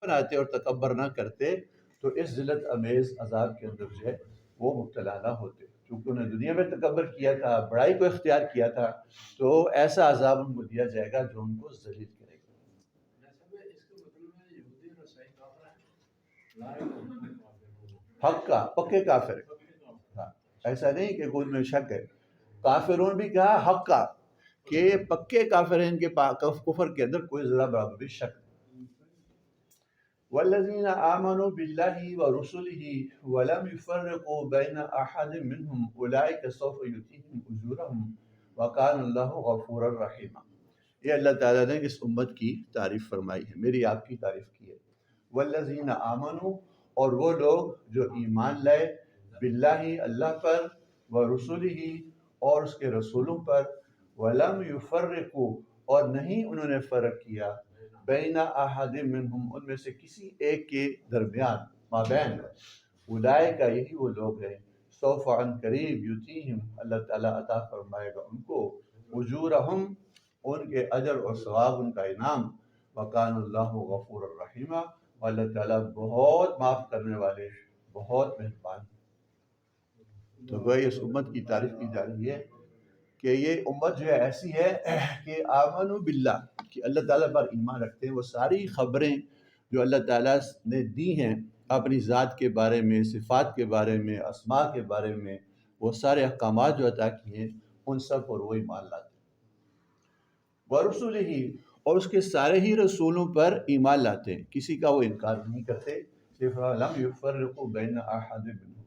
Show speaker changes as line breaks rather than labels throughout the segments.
بناتے اور تکبر نہ کرتے تو اس ذلت امیز عذاب کے اندر جو ہے وہ مبتلا نہ ہوتے، کیونکہ انہوں نے دنیا میں تکبر کیا تھا، بڑائی کو اختیار کیا تھا، تو ایسا عذاب ان کو دیا جائے گا جو ان کو ذلیل کرے گا۔ حق کا پکے کافر ہے، ہاں، ایسا نہیں کہ کوئی میں شک ہے، کافرون بھی کہا حق کا، کہ پکے کافر ہیں، ان کے کفر کے اندر کوئی ذرا برابر بھی شک نہیں۔ والذین آمنوا باللہ ورسلہ ولم یفرقوا بین احد منہم اولئک سوف یؤتیہم اجورہم وکان اللہ غفورا رحیما۔ یہ اللہ تعالیٰ نے اس امت کی تعریف فرمائی ہے، میری آپ کی تعریف کی ہے۔ والذین آمنوا، اور وہ لوگ جو ایمان لائے، باللہ اللہ پر، ورسلہ اور اس کے رسولوں پر، ولم یفرقوا اور نہیں انہوں نے فرق کیا، بین احد منہم ان میں سے کسی ایک کے درمیان، مابین، اولئک یہی وہ لوگ ہیں، سوف عن قریب، یؤتیہم اللہ تعالیٰ عطا فرمائے گا ان کو، اجورہم ان کے اجر اور ثواب، ان کا انعام، وکان اللہ غفور الرحیم، اور اللہ تعالیٰ بہت معاف کرنے والے، بہت مہربان۔ تو گویا اس امت کی تعریف کی جا رہی ہے کہ یہ امت جو ہے ایسی ہے کہ آمنوا باللہ، کہ اللہ تعالیٰ پر ایمان رکھتے ہیں، وہ ساری خبریں جو اللہ تعالیٰ نے دی ہیں اپنی ذات کے بارے میں، صفات کے بارے میں، اسماء کے بارے میں، وہ سارے احکامات جو عطا کیے ہیں ان سب پر وہ ایمان لاتے ہیں۔ ورسلہ اور اس کے سارے ہی رسولوں پر ایمان لاتے ہیں، کسی کا وہ انکار نہیں کرتے، صرف لم یفرقوا بین احد منہم،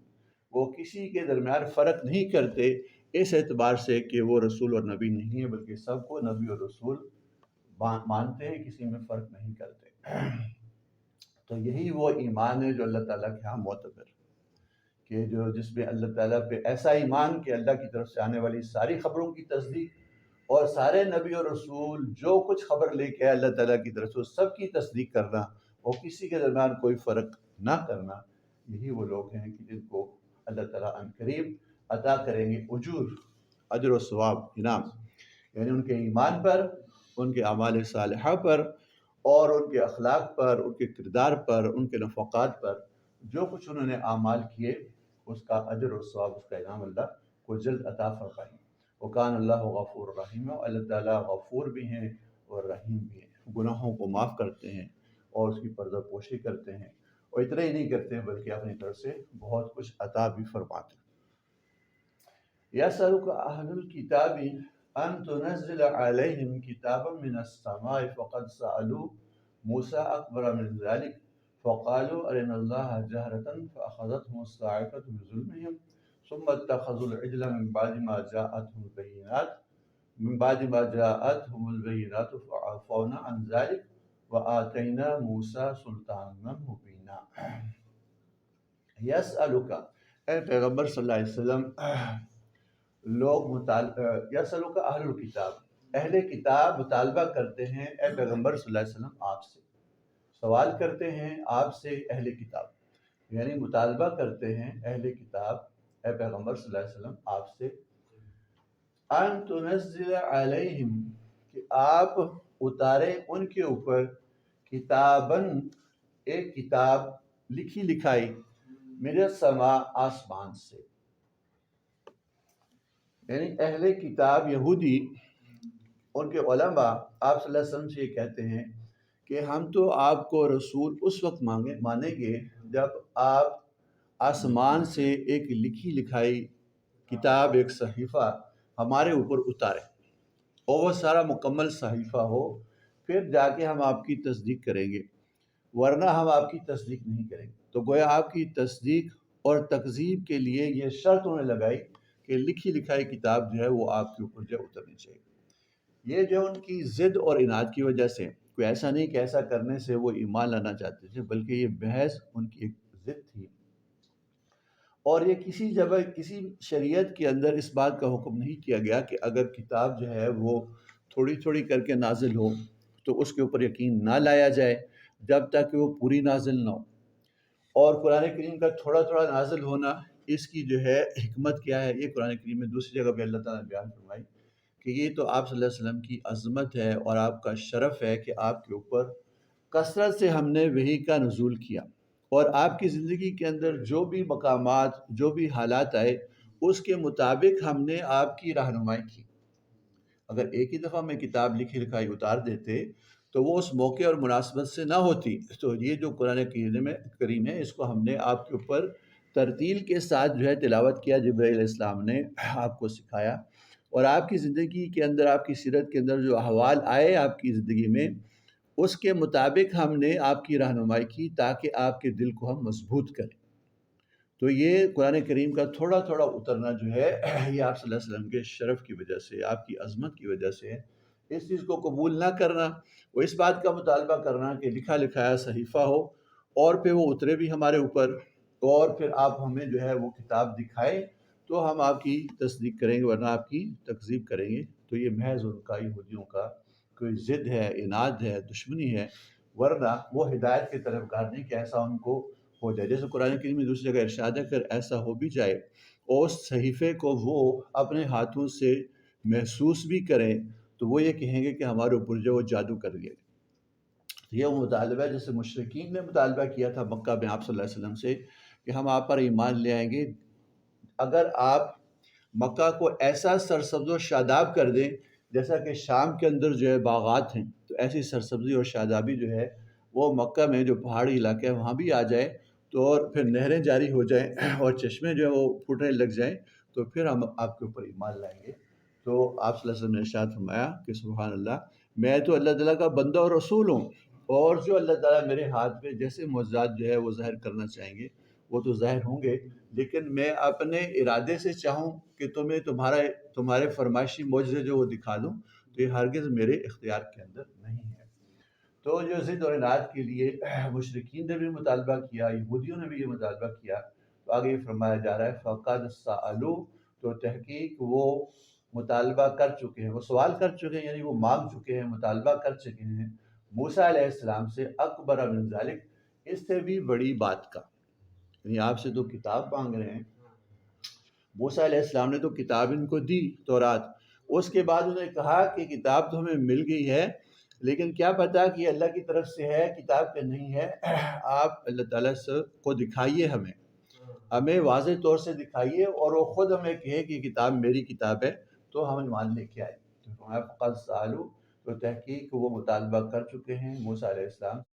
وہ کسی کے درمیان فرق نہیں کرتے اس اعتبار سے کہ وہ رسول اور نبی نہیں ہے، بلکہ سب کو نبی اور رسول مانتے ہیں، کسی میں فرق نہیں کرتے۔ تو یہی وہ ایمان ہے جو اللہ تعالیٰ کے ہاں معتبر، کہ جس میں اللہ تعالیٰ پہ ایسا ایمان کہ اللہ کی طرف سے آنے والی ساری خبروں کی تصدیق، اور سارے نبی اور رسول جو کچھ خبر لے کے آئے اللہ تعالیٰ کی طرف سے سب کی تصدیق کرنا، اور کسی کے درمیان کوئی فرق نہ کرنا، یہی وہ لوگ ہیں کہ جن کو اللہ تعالیٰ عن قریب عطا کریں گے اجور، اجر و ثواب، انعام، یعنی ان کے ایمان پر، ان کے اعمال صالحہ پر، اور ان کے اخلاق پر، ان کے کردار پر، ان کے نفقات پر، جو کچھ انہوں نے اعمال کیے اس کا اجر و ثواب، اس کا انعام اللہ کو جلد عطا فرمائیں۔ وکان اللہ غفور رحیم، اللہ تعالیٰ غفور بھی ہیں اور رحیم بھی ہیں، گناہوں کو معاف کرتے ہیں اور اس کی پردہ پوشی کرتے ہیں، اور اتنا ہی نہیں کرتے بلکہ اپنی طرف سے بہت کچھ عطا بھی فرماتے ہیں۔ یسألک اہل الکتاب ان تنزل علیہم کتابا من السماء فقد سألوا موسیٰ اکبر من ذلک فقالوا ارنا اللہ جہرۃ فأخذتهم الصاعقۃ بظلمهم ثم اتخذوا العجل من بعد ما جاءتهم البینات فعفونا عن ذلک وآتینا موسیٰ سلطانا مبینا۔ یسألک، اے پیغمبر صلی اللہ علیہ وسلم، یسألک اہل الکتاب، اہل کتاب مطالبہ کرتے ہیں اے پیغمبر صلی اللہ علیہ وسلم آپ سے، سوال کرتے ہیں آپ سے اہل کتاب، یعنی مطالبہ کرتے ہیں اہل کتاب اے پیغمبر صلی اللہ علیہ وسلم آپ سے، ان تنزل علیہم، کہ آپ اتاریں ان کے اوپر، کتاباً ایک کتاب، لکھی لکھائی، من السماء آسمان سے، یعنی اہل کتاب یہودی، ان کے علماء آپ صلی اللہ علیہ وسلم سے یہ کہتے ہیں کہ ہم تو آپ کو رسول اس وقت مانیں گے جب آپ آسمان سے ایک لکھی لکھائی کتاب، ایک صحیفہ ہمارے اوپر اتاریں، اور وہ سارا مکمل صحیفہ ہو، پھر جا کے ہم آپ کی تصدیق کریں گے، ورنہ ہم آپ کی تصدیق نہیں کریں گے۔ تو گویا آپ کی تصدیق اور تکذیب کے لیے یہ شرط انہوں نے لگائی کہ لکھی لکھائی کتاب جو ہے وہ آپ کے اوپر جو اترنی چاہیے۔ یہ جو ان کی ضد اور عناد کی وجہ سے، کوئی ایسا نہیں کہ ایسا کرنے سے وہ ایمان لانا چاہتے تھے، بلکہ یہ بحث ان کی ایک ضد تھی، اور یہ کسی جگہ کسی شریعت کے اندر اس بات کا حکم نہیں کیا گیا کہ اگر کتاب جو ہے وہ تھوڑی تھوڑی کر کے نازل ہو تو اس کے اوپر یقین نہ لایا جائے جب تک کہ وہ پوری نازل نہ ہو۔ اور قرآن کریم کا تھوڑا تھوڑا نازل ہونا، اس کی جو ہے حکمت کیا ہے، یہ قرآن کریم میں دوسری جگہ پہ اللہ تعالیٰ نے بیان فرمائی کہ یہ تو آپ صلی اللہ علیہ وسلم کی عظمت ہے اور آپ کا شرف ہے کہ آپ کے اوپر کثرت سے ہم نے وحی کا نزول کیا، اور آپ کی زندگی کے اندر جو بھی مقامات، جو بھی حالات آئے، اس کے مطابق ہم نے آپ کی رہنمائی کی۔ اگر ایک ہی دفعہ میں کتاب لکھی لکھائی اتار دیتے تو وہ اس موقع اور مناسبت سے نہ ہوتی۔ تو یہ جو قرآن کریم ہے، اس کو ہم نے آپ کے اوپر ترتیل کے ساتھ جو ہے تلاوت کیا، جبرائیل علیہ السلام نے آپ کو سکھایا، اور آپ کی زندگی کے اندر، آپ کی سیرت کے اندر جو احوال آئے آپ کی زندگی میں، اس کے مطابق ہم نے آپ کی رہنمائی کی تاکہ آپ کے دل کو ہم مضبوط کریں۔ تو یہ قرآن کریم کا تھوڑا تھوڑا اترنا جو ہے، یہ آپ صلی اللہ علیہ وسلم کے شرف کی وجہ سے، آپ کی عظمت کی وجہ سے ہے۔ اس چیز کو قبول نہ کرنا، وہ اس بات کا مطالبہ کرنا کہ لکھا لکھایا صحیفہ ہو اور پھر وہ اترے بھی ہمارے اوپر، اور پھر آپ ہمیں جو ہے وہ کتاب دکھائیں تو ہم آپ کی تصدیق کریں گے، ورنہ آپ کی تکذیب کریں گے۔ تو یہ محض ان کا، یہودیوں کا کوئی ضد ہے، اناد ہے، دشمنی ہے، ورنہ وہ ہدایت کی طرف گار نہیں کہ ایسا ان کو ہو جائے۔ جیسے قرآن کریم میں دوسری جگہ ارشاد ہے کہ ایسا ہو بھی جائے اور اس صحیفے کو وہ اپنے ہاتھوں سے محسوس بھی کریں تو وہ یہ کہیں گے کہ ہمارے اوپر جو وہ جادو کر گئے۔ یہ وہ مطالبہ ہے جیسے مشرکین نے مطالبہ کیا تھا مکہ میں آپ صلی اللہ علیہ وسلم سے کہ ہم آپ پر ایمان لے آئیں گے اگر آپ مکہ کو ایسا سرسبز و شاداب کر دیں جیسا کہ شام کے اندر جو ہے باغات ہیں، تو ایسی سرسبزی اور شادابی جو ہے وہ مکہ میں جو پہاڑی علاقے ہیں وہاں بھی آ جائے، تو اور پھر نہریں جاری ہو جائیں اور چشمے جو ہے وہ پھوٹنے لگ جائیں، تو پھر ہم آپ کے اوپر ایمان لائیں گے۔ تو آپ صلی اللہ علیہ وسلم نے ارشاد فرمایا کہ سبحان اللہ، میں تو اللہ تعالیٰ کا بندہ اور رسول ہوں، اور جو اللہ تعالیٰ میرے ہاتھ میں جیسے معجزات جو ہے وہ ظاہر کرنا چاہیں گے وہ تو ظاہر ہوں گے، لیکن میں اپنے ارادے سے چاہوں کہ تمہیں تمہارے فرمائشی معجزے جو وہ دکھا دوں تو یہ ہرگز میرے اختیار کے اندر نہیں ہے۔ تو جو ضد اور اناد کے لیے مشرکین نے بھی مطالبہ کیا، یہودیوں نے بھی یہ مطالبہ کیا، تو آگے یہ فرمایا جا رہا ہے فَقَدْ سَأَلُوا، تو تحقیق وہ مطالبہ کر چکے ہیں، وہ سوال کر چکے ہیں، یعنی وہ مانگ چکے ہیں، مطالبہ کر چکے ہیں موسیٰ علیہ السلام سے اکبر من ذالک، اس سے بھی بڑی بات کا، یعنی آپ سے تو کتاب مانگ رہے ہیں۔ موسیٰ علیہ السلام نے تو کتاب ان کو دی، تورات، اس کے بعد انہوں نے کہا کہ کتاب تو ہمیں مل گئی ہے لیکن کیا پتا کہ یہ اللہ کی طرف سے ہے، کتاب کا نہیں ہے، آپ اللہ تعالیٰ سے کو دکھائیے، ہمیں واضح طور سے دکھائیے، اور وہ خود ہمیں کہے کہ کتاب میری کتاب ہے تو ہم ایمان لے کے آئے۔ تو فقد سالو، تو تحقیق وہ مطالبہ کر چکے ہیں موسیٰ علیہ السلام